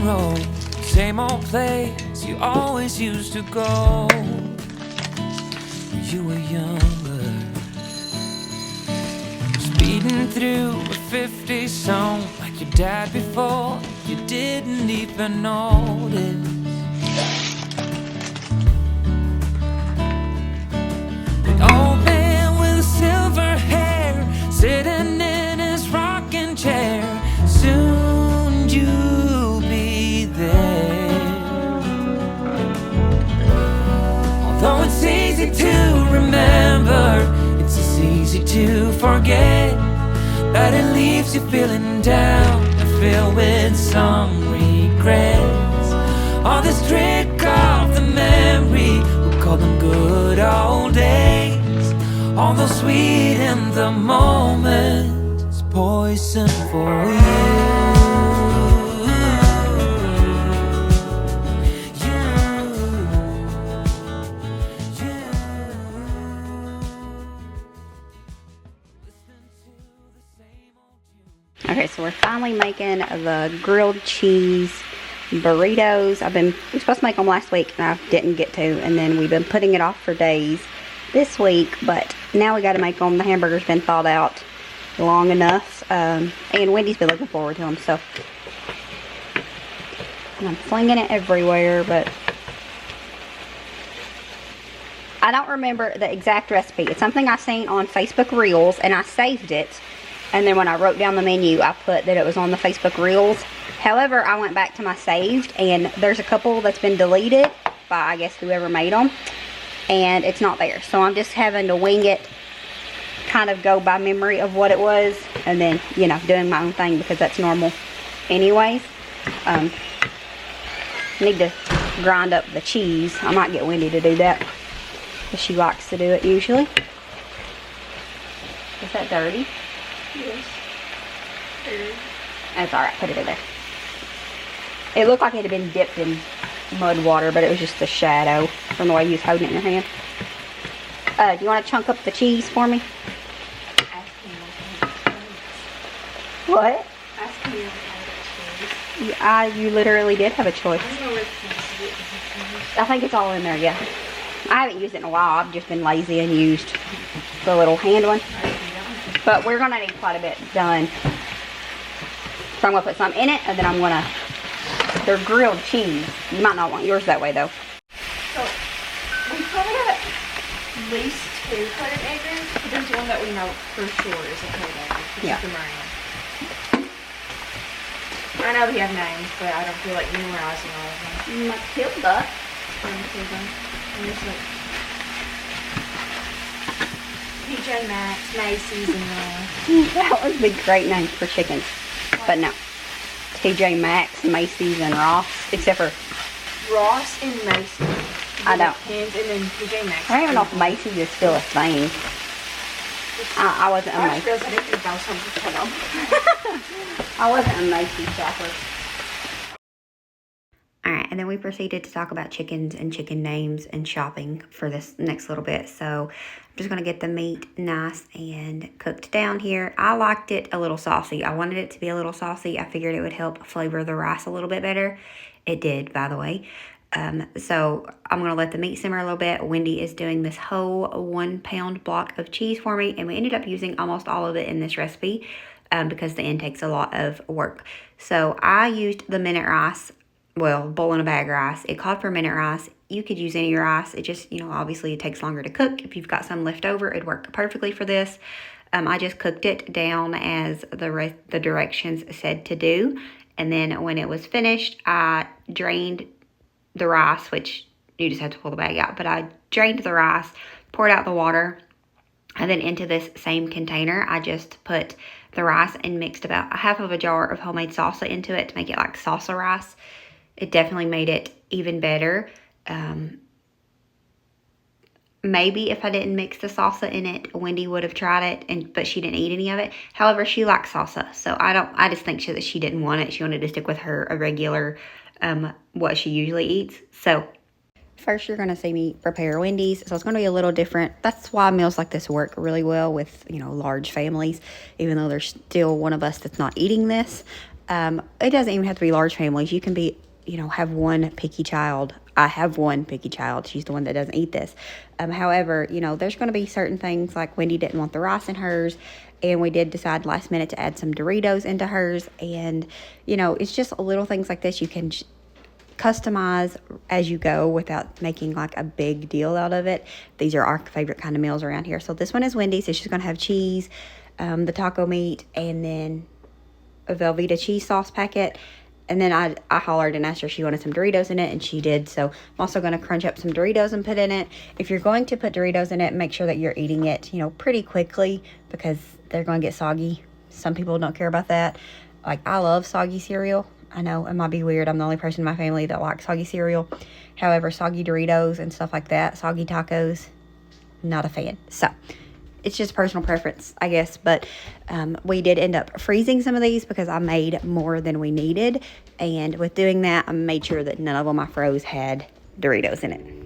road, same old place you always used to go when you were younger. Speeding through a 50 song like your dad before you didn't even notice. The old man with silver hair sitting in his rocking chair. Soon you'll be there. Although it's easy to remember, it's as easy to forget that it leaves you feeling down and filled with some regrets. All this trick of the memory, we call them good old days. Although sweet in the moment, it's poison for you. Okay, so we're finally making the grilled cheese burritos. We were supposed to make them last week and I didn't get to, and then we've been putting it off for days this week, but now we got to make them. The hamburger's been thawed out long enough, and Wendy's been looking forward to them, so and I'm flinging it everywhere, but I don't remember the exact recipe. It's something I seen on Facebook Reels and I saved it. And then when I wrote down the menu, I put that it was on the Facebook Reels. However, I went back to my saved, and there's a couple that's been deleted by, I guess, whoever made them. And it's not there. So I'm just having to wing it, kind of go by memory of what it was. And then, you know, doing my own thing because that's normal anyways. Need to grind up the cheese. I might get Wendy to do that, because she likes to do it usually. Is that dirty? Yes. That's alright, put it in there. It looked like it had been dipped in mud water, but it was just the shadow from the way you was holding it in your hand. Do you want to chunk up the cheese for me? What? You literally did have a choice. I think it's all in there, yeah. I haven't used it in a while. I've just been lazy and used the little hand one. But we're going to need quite a bit done. So I'm going to put some in it, and then I'm going to... They're grilled cheese. You might not want yours that way, though. So, we probably have at least 2 coated eggs, but there's one that we know for sure is a coated egg, which is the meringue. I know we have names, but I don't feel like memorizing all of them. Matilda. And there's like TJ Maxx, Macy's, and That would be great names for chickens. But no. TJ Maxx, Macy's, and Ross. Except for Ross and Macy's. I don't. And then TJ Maxx. I don't even know if Macy's is still a thing. I wasn't a Macy's. I didn't think that was something to tell them. I wasn't a Macy's shopper. Alright, and then we proceeded to talk about chickens and chicken names and shopping for this next little bit. So I'm just going to get the meat nice and cooked down here. I liked it a little saucy. I wanted it to be a little saucy. I figured it would help flavor the rice a little bit better. It did, by the way. So I'm going to let the meat simmer a little bit. Wendy is doing this whole 1-pound block of cheese for me, and we ended up using almost all of it in this recipe because the end takes a lot of work. So I used the minute rice. Well, bowl in a bag rice. It called for minute rice. You could use any rice. It just, you know, obviously it takes longer to cook. If you've got some left over, it'd work perfectly for this. I just cooked it down as the directions said to do. And then when it was finished, I drained the rice, which you just have to pull the bag out. But I drained the rice, poured out the water, and then into this same container, I just put the rice and mixed about a half of a jar of homemade salsa into it to make it like salsa rice. It definitely made it even better. Maybe if I didn't mix the salsa in it, Wendy would have tried it, but she didn't eat any of it. However, she likes salsa, so I just think that she didn't want it. She wanted to stick with a regular, what she usually eats. So first you're going to see me prepare Wendy's. So it's going to be a little different. That's why meals like this work really well with, you know, large families, even though there's still one of us that's not eating this. It doesn't even have to be large families. You can be, you know, have one picky child. I have one picky child. She's the one that doesn't eat this. However, you know, there's going to be certain things like Wendy didn't want the rice in hers, and we did decide last minute to add some Doritos into hers. And, you know, it's just little things like this you can customize as you go without making like a big deal out of it. These are our favorite kind of meals around here. So this one is Wendy's. So she's going to have cheese, the taco meat, and then a Velveeta cheese sauce packet. And then I hollered and asked her if she wanted some Doritos in it, and she did. So I'm also going to crunch up some Doritos and put in it. If you're going to put Doritos in it, make sure that you're eating it, you know, pretty quickly, because they're going to get soggy. Some people don't care about that. Like, I love soggy cereal. I know it might be weird. I'm the only person in my family that likes soggy cereal. However, soggy Doritos and stuff like that, soggy tacos, not a fan. So it's just personal preference, I guess. But we did end up freezing some of these because I made more than we needed. And with doing that, I made sure that none of them I froze had Doritos in it.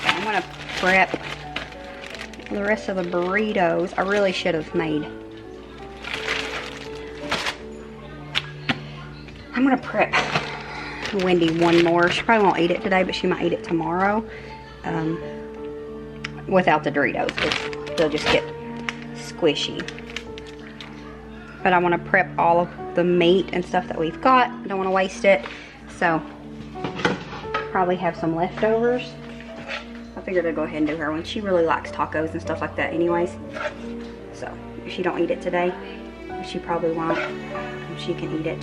I'm going to prep the rest of the burritos. I really should have made. I'm going to prep Wendy one more. She probably won't eat it today, but she might eat it tomorrow. Without the Doritos, because they'll just get squishy. But I want to prep all of the meat and stuff that we've got. I don't want to waste it. So, probably have some leftovers. I figured I'd go ahead and do her one. She really likes tacos and stuff like that anyways. So, if she don't eat it today, she probably won't. She can eat it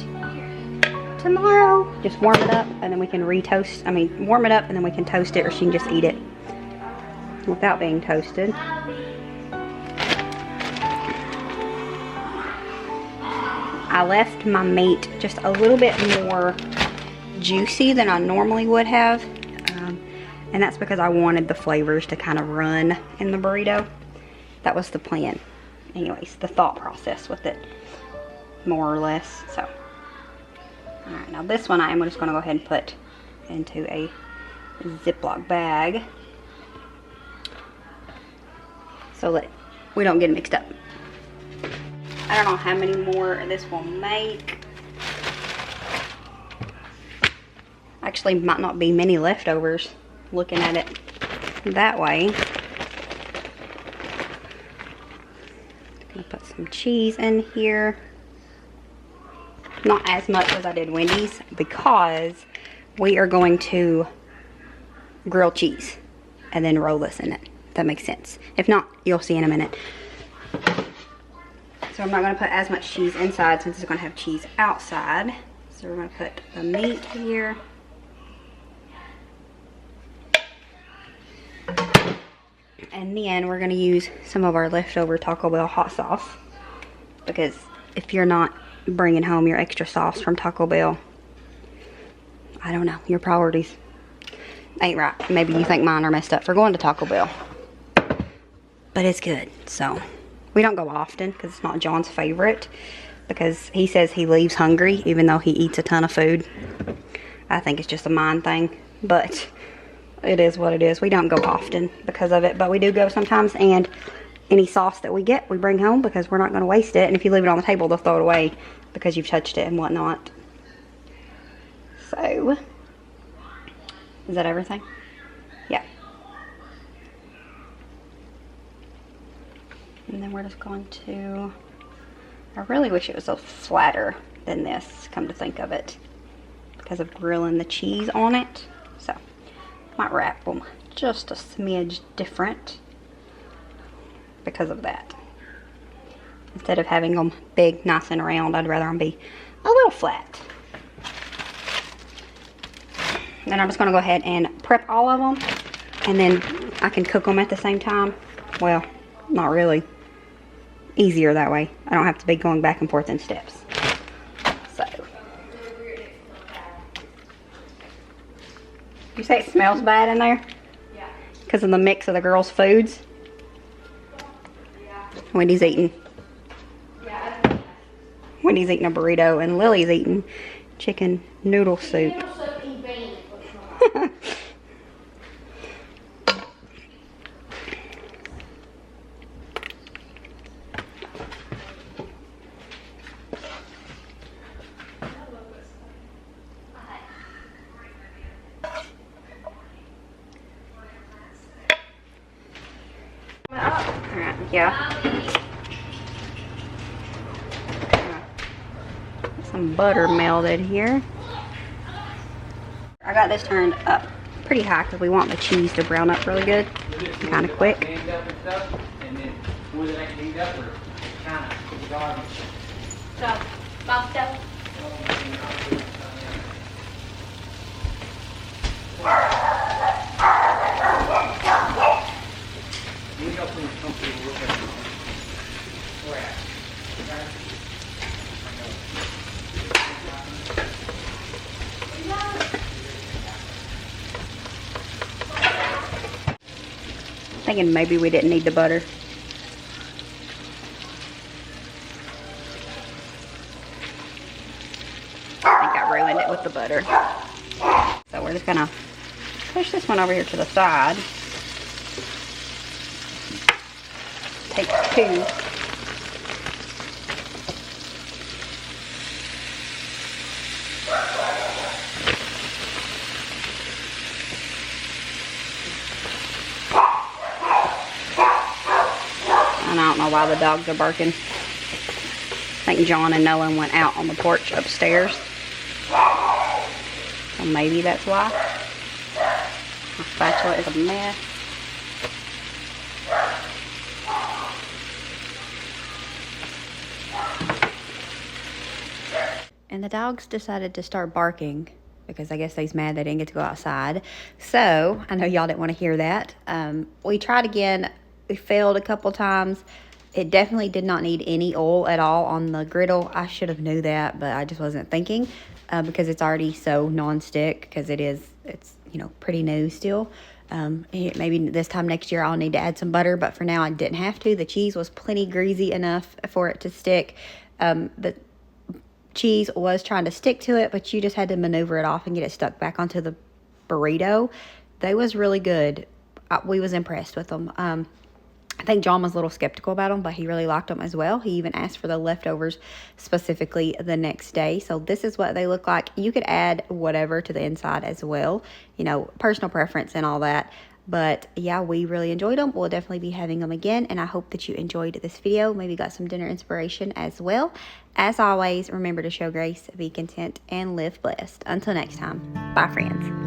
tomorrow. Just warm it up and then we can retoast. I mean, warm it up and then we can toast it, or she can just eat it without being toasted. I left my meat just a little bit more juicy than I normally would have. And that's because I wanted the flavors to kind of run in the burrito. That was the plan. Anyways, the thought process with it, more or less. So, alright, now this one I am just going to go ahead and put into a Ziploc bag, so that we don't get it mixed up. I don't know how many more this will make. Actually, might not be many leftovers, looking at it that way. Gonna put some cheese in here. Not as much as I did Wendy's, because we are going to grill cheese and then roll this in it. If that makes sense. If not, you'll see in a minute. So I'm not going to put as much cheese inside since it's going to have cheese outside. So we're going to put the meat here. And then we're going to use some of our leftover Taco Bell hot sauce, because if you're not bringing home your extra sauce from Taco Bell, I don't know, your priorities ain't right. Maybe you think mine are messed up for going to Taco Bell, but it's good. So we don't go often because it's not John's favorite, because he says he leaves hungry even though he eats a ton of food. I think it's just a mind thing, but it is what it is. We don't go often because of it, but we do go sometimes. And any sauce that we get, we bring home, because we're not going to waste it. And if you leave it on the table, they'll throw it away because you've touched it and whatnot. So, is that everything? Yeah. And then we're just going to, I really wish it was a flatter than this, come to think of it, because of grilling the cheese on it. Might wrap them just a smidge different because of that. Instead of having them big, nice and round, I'd rather them be a little flat. Then I'm just going to go ahead and prep all of them, and then I can cook them at the same time. Well, not really. Easier that way. I don't have to be going back and forth in steps. So. You say it smells bad in there? Yeah. Because of the mix of the girls' foods? Yeah. Wendy's eating. Yeah. Wendy's eating a burrito, and Lily's eating chicken noodle soup. Yeah. Some butter melted here. I got this turned up pretty high because we want the cheese to brown up really good, kind of quick. Thinking maybe we didn't need the butter. I think I ruined it with the butter. So we're just gonna push this one over here to the side. Take two. And I don't know why the dogs are barking. I think John and Nolan went out on the porch upstairs. So maybe that's why. My spatula is a mess. And the dogs decided to start barking because I guess they's mad they didn't get to go outside. So, I know y'all didn't want to hear that. We tried again. We failed a couple times. It definitely did not need any oil at all on the griddle. I should have knew that, but I just wasn't thinking because it's already so non-stick because it's, you know, pretty new still. Maybe this time next year I'll need to add some butter, but for now I didn't have to. The cheese was plenty greasy enough for it to stick. The cheese was trying to stick to it, but you just had to maneuver it off and get it stuck back onto the burrito. They was really good. We was impressed with them. I think John was a little skeptical about them, but he really liked them as well. He even asked for the leftovers specifically the next day. So this is what they look like. You could add whatever to the inside as well, you know, personal preference and all that. But yeah, we really enjoyed them. We'll definitely be having them again, and I hope that you enjoyed this video. Maybe got some dinner inspiration as well. As always, remember to show grace, be content, and live blessed. Until next time, bye friends.